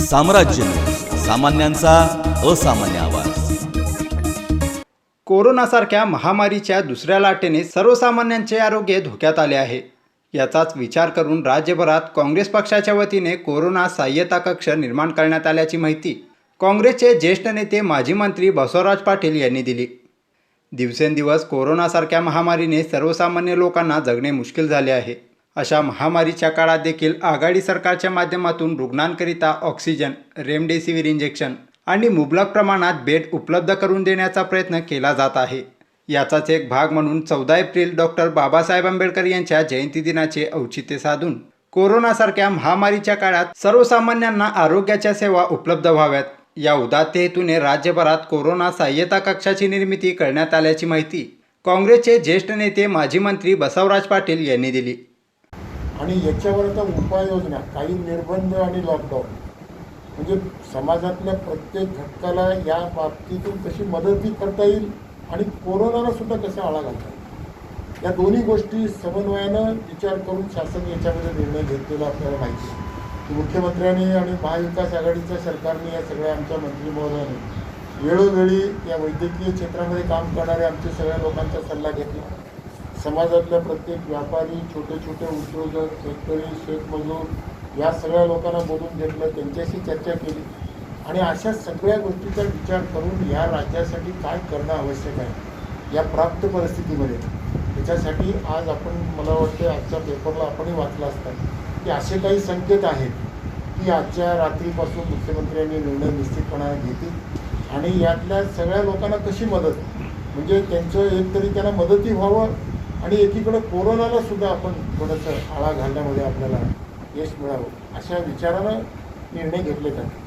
साम्राज्य न्यूज, सामान्यांचा असामान्य आवाज। कोरोनासारख्या महामारीच्या दुसऱ्या लाटेने सर्वसामान्यांचे आरोग्य धोक्यात आले आहे। याचाच विचार करून राज्यभरात काँग्रेस पक्षाच्या वतीने कोरोना सहाय्यता कक्ष निर्माण करण्यात आल्याची माहिती काँग्रेसचे ज्येष्ठ नेते माजी मंत्री बसवराज पाटील यांनी दिली। दिवसेंदिवस कोरोनासारख्या महामारीने सर्वसामान्य लोकांना जगणे मुश्किल झाले आहे। अशा महामारीच्या काळात देखील आघाडी सरकारच्या माध्यमातून रुग्णांकरिता ऑक्सिजन, रेमडेसिवीर इंजेक्शन आणि मुबलक प्रमाणात बेड उपलब्ध करून देण्याचा प्रयत्न केला जात आहे। याचाच एक भाग म्हणून 14 एप्रिल डॉक्टर बाबासाहेब आंबेडकर यांच्या जयंती दिनाचे औचित्य साधून कोरोनासारख्या महामारीच्या काळात सर्वसामान्यांना आरोग्याच्या सेवा उपलब्ध व्हाव्यात या उदात्त हेतूने राज्यभरात कोरोना सहाय्यता कक्षाची निर्मिती करण्यात आल्याची माहिती काँग्रेसचे ज्येष्ठ नेते माजी मंत्री बसवराज पाटील यांनी दिली। आणि याच्यावर आता उपाययोजना, काही निर्बंध आणि लॉकडाऊन म्हणजे समाजातल्या प्रत्येक घटकाला या बाबतीतून कशी मदतही करता येईल आणि कोरोनाला सुद्धा कसा आळा घालता येईल, या दोन्ही गोष्टी समन्वयानं विचार करून शासन याच्यामध्ये निर्णय घेतलेला आपल्याला माहिती आहे की मुख्यमंत्र्यांनी आणि महाविकास आघाडीच्या सरकारने, या सगळ्या आमच्या मंत्री महोदयांनी वेळोवेळी या वैद्यकीय क्षेत्रामध्ये काम करणाऱ्या आमच्या सगळ्या लोकांचा सल्ला घेतला। समाजातल्या प्रत्येक व्यापारी, छोटे छोटे उद्योजक, शेतकरी, शेतमजूर या सगळ्या लोकांना बोलून घेतलं, त्यांच्याशी चर्चा केली आणि अशा सगळ्या गोष्टीचा विचार करून या राज्यासाठी काय करणं आवश्यक आहे या प्राप्त परिस्थितीमध्ये, त्याच्यासाठी आज आपण, मला वाटतं आजच्या पेपरला आपणही वाचलं असतं की असे काही संकेत आहेत की आजच्या रात्रीपासून मुख्यमंत्र्यांनी निर्णय निश्चितपणाने घेतील आणि यातल्या सगळ्या लोकांना कशी मदत, म्हणजे त्यांचं एकतरी त्यांना मदतही व्हावं आणि एकीकडे कोरोनाला सुद्धा आपण थोडंसं आळा घालण्यामध्ये आपल्याला यश मिळावं अशा विचारानं निर्णय घेतले जातात।